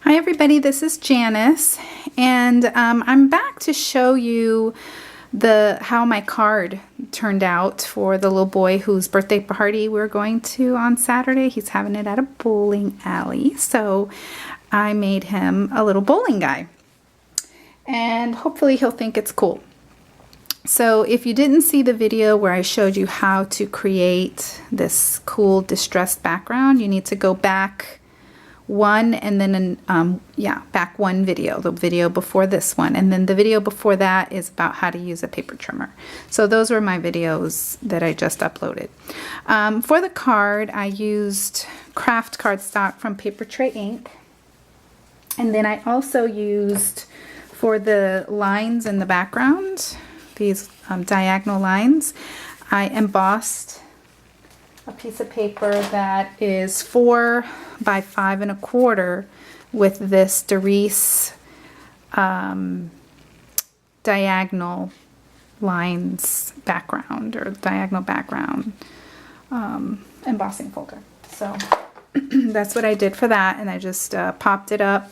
Hi everybody, this is Janice, and I'm back to show you how my card turned out for the little boy whose birthday party we're going to on Saturday. He's having it at a bowling alley, so I made him a little bowling guy, and hopefully he'll think it's cool. So if you didn't see the video where I showed you how to create this cool distressed background, you need to go back one and then back one video, the video before this one, and then the video before that is about how to use a paper trimmer. So those were my videos that I just uploaded. For the card, I used craft cardstock from Paper Tray Ink, and then I also used, for the lines in the background, these diagonal lines, I embossed a piece of paper that is 4 by 5 1/4 with this Darice diagonal lines background, or diagonal background embossing folder. So that's what I did for that, and I just popped it up,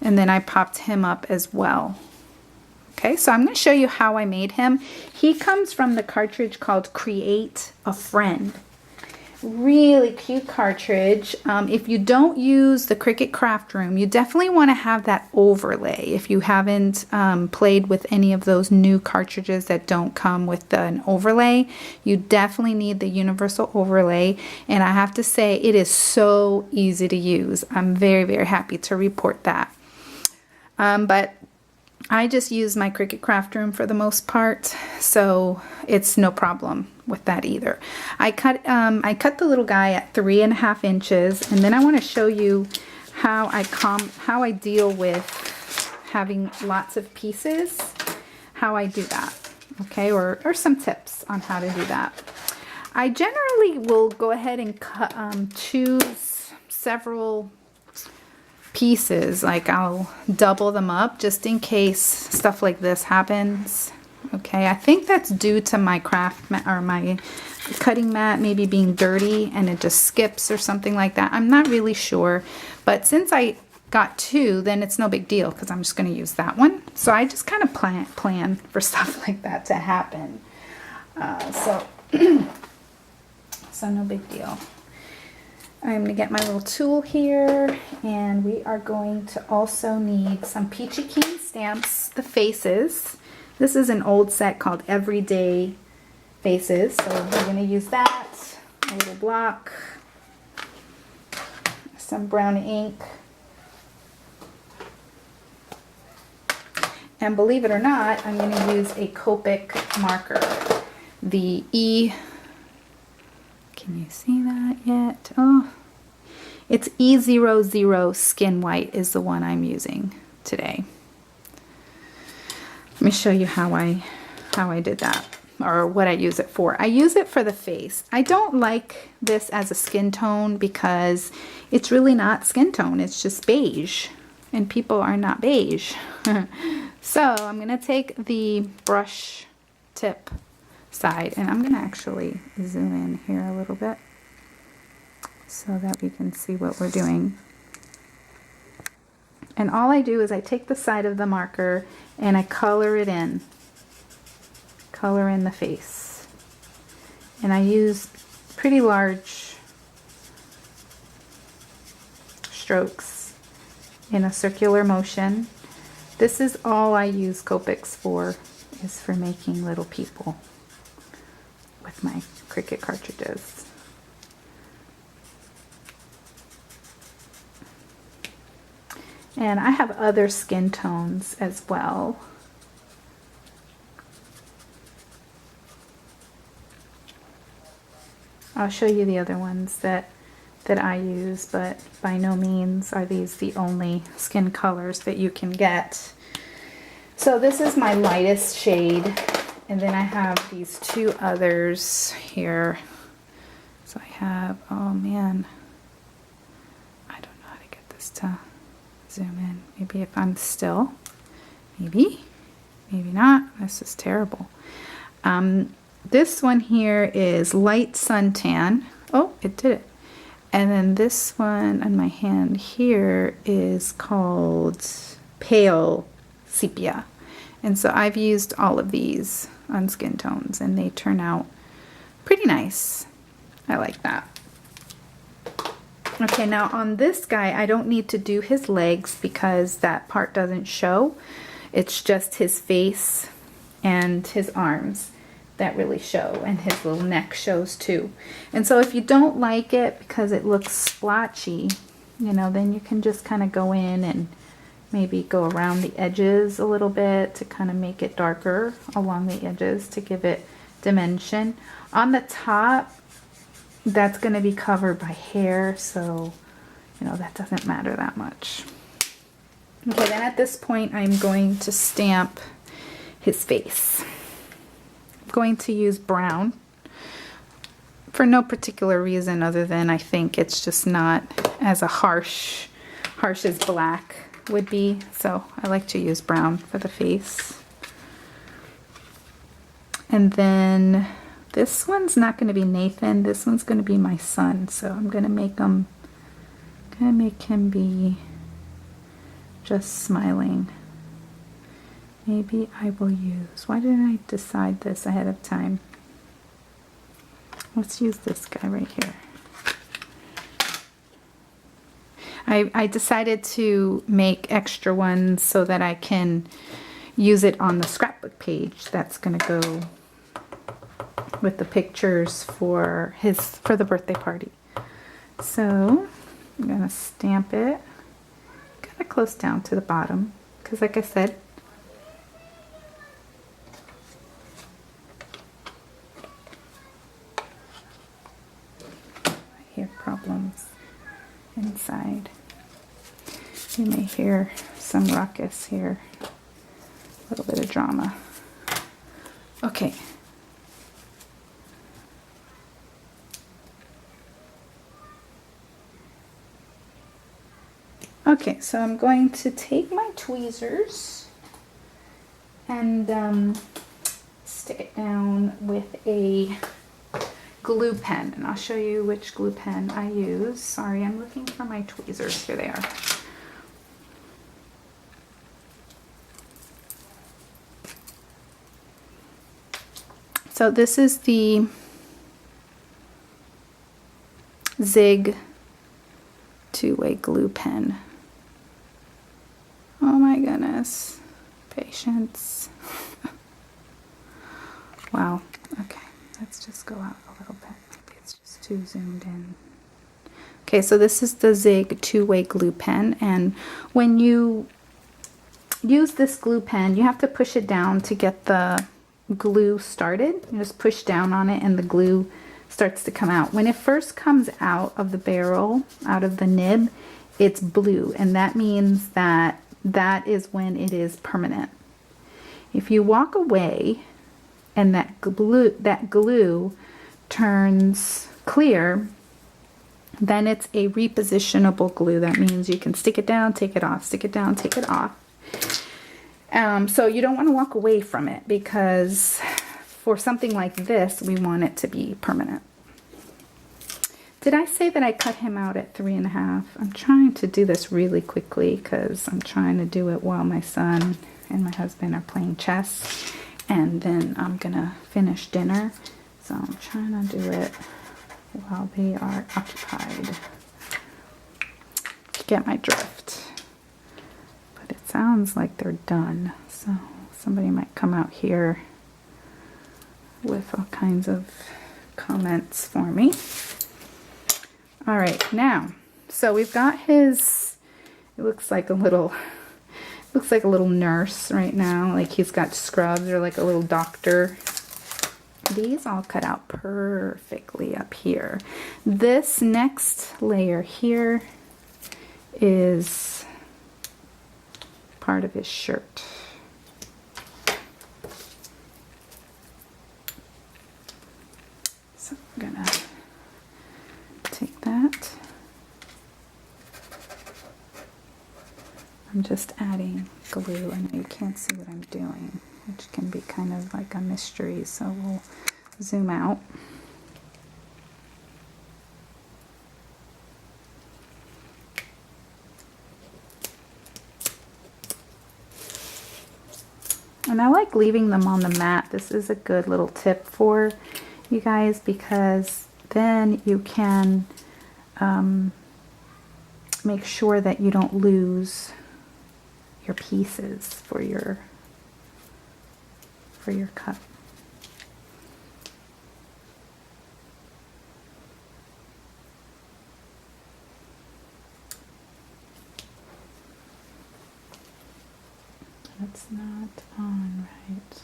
and then I popped him up as well. Okay, so I'm going to show you how I made him. He comes from the cartridge called Create a Friend. Really cute cartridge. If you don't use the Cricut Craft Room, you definitely want to have that overlay. If you haven't played with any of those new cartridges that don't come with an overlay, you definitely need the universal overlay, and I have to say it is so easy to use. I'm very, very happy to report that. But I just use my Cricut Craft Room for the most part, so it's no problem with that either. I cut the little guy at 3.5 inches, and then I want to show you how I deal with having lots of pieces, how I do that, okay, or some tips on how to do that. I generally will go ahead and choose several pieces, like I'll double them up just in case stuff like this happens. Okay, I think that's due to my craft mat, or my cutting mat maybe being dirty and it just skips or something like that. I'm not really sure, but since I got 2, then it's no big deal because I'm just going to use that one. So I just kind of plan for stuff like that to happen. So no big deal. I'm going to get my little tool here, and we are going to also need some Peachy Keen stamps, the faces. This is an old set called Everyday Faces, so we're going to use that, a little block, some brown ink, and believe it or not, I'm going to use a Copic marker, the E. Can you see that yet? Oh, it's E00 Skin White is the one I'm using today. Let me show you how I did that, or what I use it for. I use it for the face. I don't like this as a skin tone because it's really not skin tone. It's just beige, and people are not beige. So I'm going to take the brush tip side, and I'm going to actually zoom in here a little bit so that we can see what we're doing. And all I do is I take the side of the marker and I color it in. Color in the face. And I use pretty large strokes in a circular motion. This is all I use Copics for, is for making little people with my Cricut cartridges. And I have other skin tones as well. I'll show you the other ones that I use, but by no means are these the only skin colors that you can get. So this is my lightest shade, and then I have these 2 others here. So I have, oh man, I don't know how to get this to zoom in. Maybe if I'm still, maybe not. This is terrible. This one here is light suntan. Oh, it did it. And then this one on my hand here is called Pale Sepia. And so I've used all of these on skin tones and they turn out pretty nice. I like that. Okay, now on this guy, I don't need to do his legs because that part doesn't show. It's just his face and his arms that really show, and his little neck shows too. And so if you don't like it because it looks splotchy, you know, then you can just kind of go in and maybe go around the edges a little bit to kind of make it darker along the edges to give it dimension. On the top, that's going to be covered by hair, so you know that doesn't matter that much. Okay, then at this point I'm going to stamp his face. I'm going to use brown for no particular reason other than I think it's just not as a harsh as black would be, so I like to use brown for the face. And then this one's not going to be Nathan. This one's going to be my son. So I'm going to make him be just smiling. Maybe I will use, why didn't I decide this ahead of time? Let's use this guy right here. I decided to make extra ones so that I can use it on the scrapbook page. That's going to go with the pictures for the birthday party. So I'm gonna stamp it kind of close down to the bottom because, like I said, I hear problems inside. You may hear some ruckus here, a little bit of drama. Okay. Okay, so I'm going to take my tweezers and stick it down with a glue pen, and I'll show you which glue pen I use. Sorry, I'm looking for my tweezers. Here they are. So this is the Zig two-way glue pen. Oh my goodness. Patience. Wow. Okay, let's just go out a little bit. Maybe it's just too zoomed in. Okay, so this is the Zig two-way glue pen, and when you use this glue pen, you have to push it down to get the glue started. You just push down on it and the glue starts to come out. When it first comes out of the barrel, out of the nib, it's blue, and that means that is when it is permanent. If you walk away and that glue turns clear, then it's a repositionable glue. That means you can stick it down, take it off, stick it down, take it off. So you don't want to walk away from it, because for something like this, we want it to be permanent. Did I say that I cut him out at 3.5? I'm trying to do this really quickly because I'm trying to do it while my son and my husband are playing chess, and then I'm gonna finish dinner. So I'm trying to do it while they are occupied. You get my drift. But it sounds like they're done, so somebody might come out here with all kinds of comments for me. All right, now, so we've got his, it looks like a little nurse right now, like he's got scrubs or like a little doctor. These all cut out perfectly up here. This next layer here is part of his shirt. So I'm gonna take that. I'm just adding glue. I know you can't see what I'm doing, which can be kind of like a mystery, so we'll zoom out. And I like leaving them on the mat. This is a good little tip for you guys, because then you can make sure that you don't lose your pieces for your cup. That's not on right.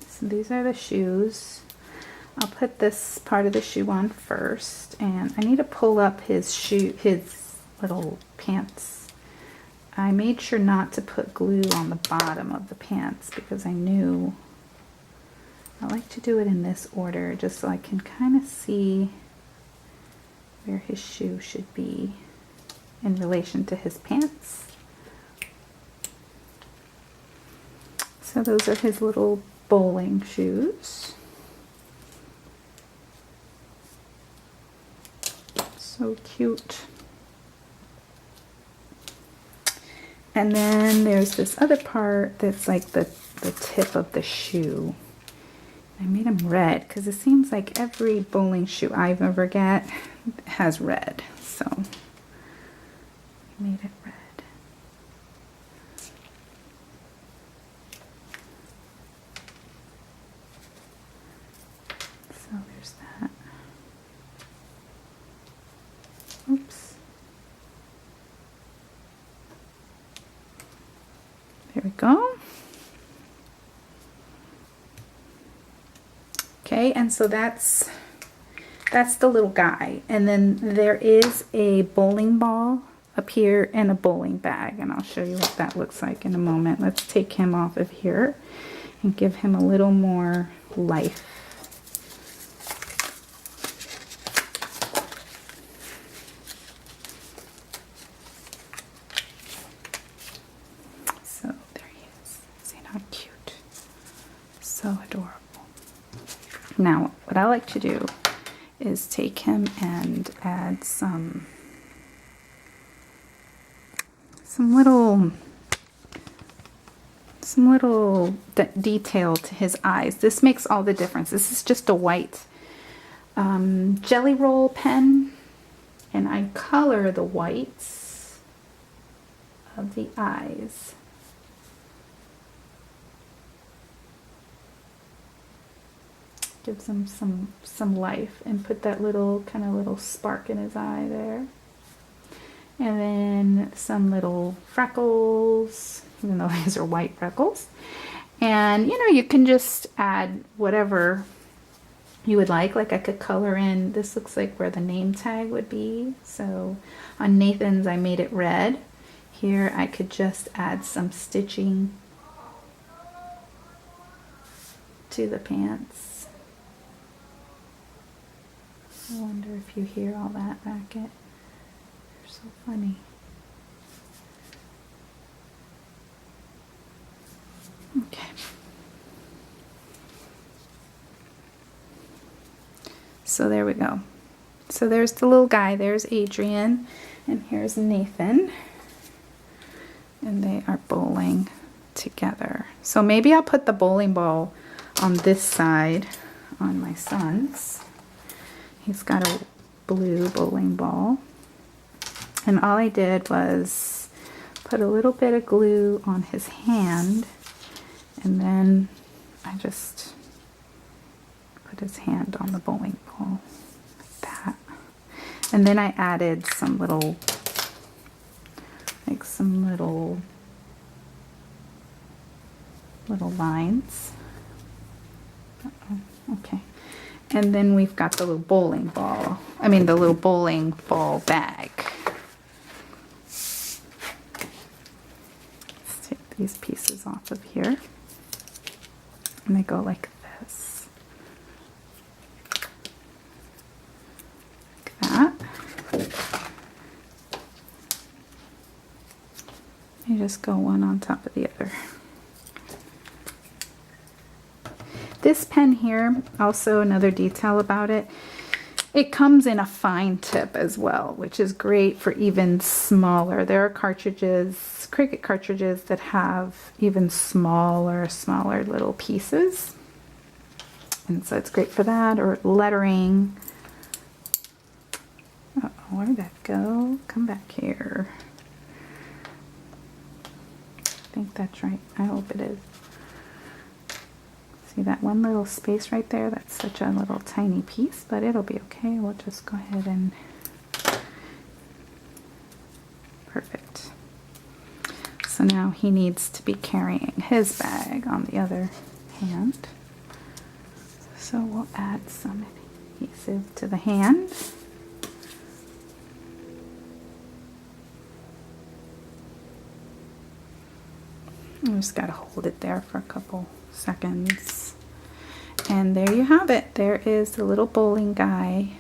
So these are the shoes. I'll put this part of the shoe on first, and I need to pull up his little pants. I made sure not to put glue on the bottom of the pants because I knew I like to do it in this order just so I can kind of see where his shoe should be in relation to his pants. So those are his little bowling shoes. So cute. And then there's this other part that's like the tip of the shoe. I made them red because it seems like every bowling shoe I've ever got has red. So I made it red. So there's that. Oops. There we go. Okay, and so that's the little guy. And then there is a bowling ball up here and a bowling bag, and I'll show you what that looks like in a moment. Let's take him off of here and give him a little more life. So there he is. See how cute? So adorable. Now, what I like to do is take him and add some little detail to his eyes. This makes all the difference. This is just a white jelly roll pen, and I color the whites of the eyes. Gives him some life, and put that little little spark in his eye there. And then some little freckles, even though these are white freckles. And you can just add whatever you would like I could color in, this looks like where the name tag would be. So on Nathan's I made it red. Here I could just add some stitching to the pants. I wonder if you hear all that racket. They're so funny. Okay. So there we go. So there's the little guy. There's Adrian. And here's Nathan. And they are bowling together. So maybe I'll put the bowling ball on this side on my son's. He's got a blue bowling ball. And all I did was put a little bit of glue on his hand, and then I just put his hand on the bowling ball like that. And then I added some little, little lines. Okay. And then we've got the little bowling ball. I mean the little bowling ball bag. Let's take these pieces off of here. And they go like this. Like that. You just go one on top of the other. This pen here, also another detail about it, It comes in a fine tip as well, which is great for even smaller. There are cartridges, Cricut cartridges, that have even smaller little pieces. And so it's great for that, or lettering. Uh-oh, where'd that go? Come back here. I think that's right. I hope it is. See that one little space right there? That's such a little tiny piece, but it'll be okay. We'll just go ahead and... Perfect. So now he needs to be carrying his bag on the other hand. So we'll add some adhesive to the hand. I just gotta hold it there for a couple seconds. And there you have it. There is the little bowling guy.